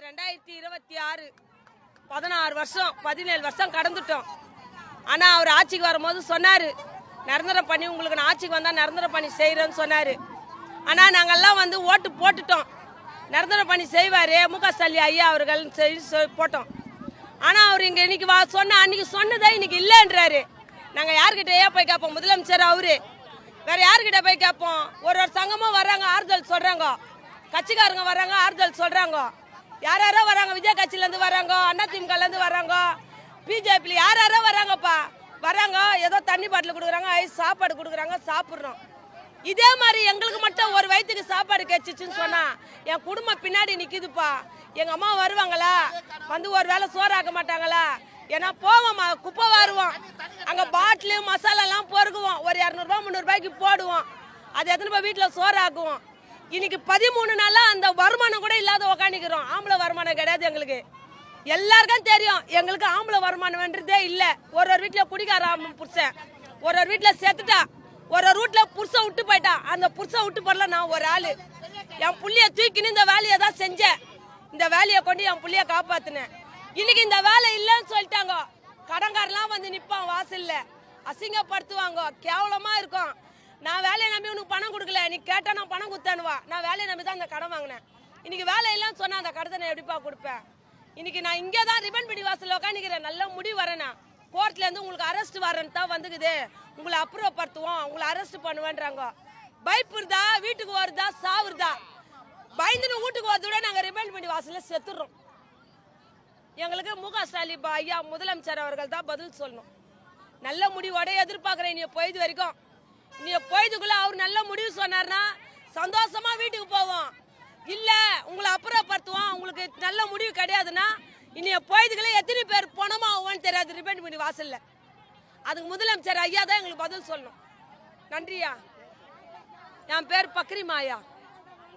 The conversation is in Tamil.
2026 16 வருஷம் 17 வருஷம் கடந்துட்டோம். ஆனால் அவர் ஆட்சிக்கு வரும்போது சொன்னார், நிரந்தரம் பண்ணி உங்களுக்கு நான் ஆட்சிக்கு வந்தால் நிரந்தரம் பண்ணி செய்கிறேன்னு சொன்னார். ஆனால் நாங்கள்லாம் வந்து ஓட்டு போட்டுட்டோம். நிரந்தரம் பண்ணி செய்வார் முக ஸ்டாலின் ஐயா அவர்கள் போட்டோம். ஆனால் அவர் இங்கே இன்னைக்கு அன்னைக்கு சொன்னதே இன்னைக்கு இல்லைன்றாரு. நாங்கள் யார்கிட்டயே போய் கேட்போம்? முதலமைச்சர் அவரு வேற யார்கிட்ட போய் கேட்போம்? ஒரு சங்கமும் வர்றாங்க, ஆறுதல் சொல்றாங்க. கட்சிக்காரங்க வர்றாங்க, ஆறுதல் சொல்றாங்க. யாரோ வராங்க, விஜய் கட்சியிலேருந்து வராங்க, அதிமுகலேருந்து வராங்க, பிஜேபியில் யாரோ வராங்கப்பா. வராங்க, ஏதோ தண்ணி பாட்டில் கொடுக்குறாங்க, ஐஸ் சாப்பாடு கொடுக்குறாங்க, சாப்பிட்றோம். இதே மாதிரி எங்களுக்கு மட்டும் ஒரு வயிற்றுக்கு சாப்பாடு கிடைச்சிச்சுன்னு சொன்னா என் குடும்பம் பின்னாடி நிற்கிதுப்பா. எங்கள் அம்மா வருவாங்களா, வந்து ஒரு வேளை சோறு ஆக்க மாட்டாங்களா? ஏன்னா போவோம், குப்பை வாருவோம், அங்கே பாட்டிலு மசாலாலாம் பொறுக்குவோம், ஒரு 200 300 ரூபாய்க்கு போடுவோம். அது எத்தனை போய் வீட்டில் சோறு ஆக்குவோம். இன்னைக்கு 13 நாளாக அந்த வருமானம் கூட இல்லாத உக்காண்டிக்கிறோம். ஆம்பளை வருமானம் கிடையாது எங்களுக்கு. எல்லாருக்கும் தெரியும் எங்களுக்கு ஆம்பளை வருமானம்ன்றதே இல்லை. ஒரு வீட்டில் குடிக்கார புருஷன், ஒரு வீட்டில் செத்துட்டா, ஒரு வீட்டில் புருஷன் விட்டு போயிட்டா. அந்த புருஷன் விட்டு போடல நான் ஒரு ஆள். என் புள்ளைய தூக்கின்னு இந்த வேலையை தான் செஞ்சேன். இந்த வேலையை கொண்டு என் புள்ளைய காப்பாத்தினேன். இன்னைக்கு இந்த வேலை இல்லைன்னு சொல்லிட்டாங்க. கடன்காரெல்லாம் வந்து நிற்பான் வாசல்ல, அசிங்கப்படுத்துவாங்க, கேவலமா இருக்கும். நான் வேலையை நம்பி உனக்கு பணம் கொடுக்கல, நீ கேட்டா நான் பணம் கொடுத்தானுவா. நான் வேலையை நம்பி தான் அந்த கடன் வாங்கினேன். இன்னைக்கு வேலை இல்லைன்னு சொன்னா அந்த கடத்தை நான் எப்படிப்பா கொடுப்பேன்? இன்னைக்கு நான் இங்கே தான் ரிபன் பிடி வாசல் உட்காந்துக்கிறேன். நல்ல முடிவு வரேனா, கோர்ட்லேருந்து உங்களுக்கு அரெஸ்ட் வரேன்னு தான் வந்துக்குது, உங்களை அப்புறப்படுத்துவோம், உங்களை அரெஸ்ட் பண்ணுவேன்றாங்க. பயப்புறதா, வீட்டுக்கு வருதா, சாவுறதா? பயந்துன்னு வீட்டுக்கு வரத விட நாங்கள் ரிபன் பிடி வாசலில் செத்துடுறோம். எங்களுக்கு முக ஸ்டாலின் ஐயா முதலமைச்சர் அவர்கள் தான் பதில் சொல்லணும். நல்ல முடிவோட எதிர்பார்க்குறேன். இனி பொய்து வரைக்கும், இனி பொய்துக்குள்ள அவர் நல்ல முடிவு சொன்னார்னா சந்தோஷமா வீட்டுக்கு போவோம். இல்லை உங்களை அப்புறப்படுத்துவோம், உங்களுக்கு நல்ல முடிவு கிடையாதுன்னா இனி பொய்துக்குள்ள எத்தனை பேர் பணமா ஆகும்னு தெரியாது ரிபன் பண்ணி வாசல்ல. அதுக்கு முதலமைச்சர் ஐயா தான் எங்களுக்கு பதில் சொல்லணும். நன்றியா. என் பேர் பக்ரிமாயா.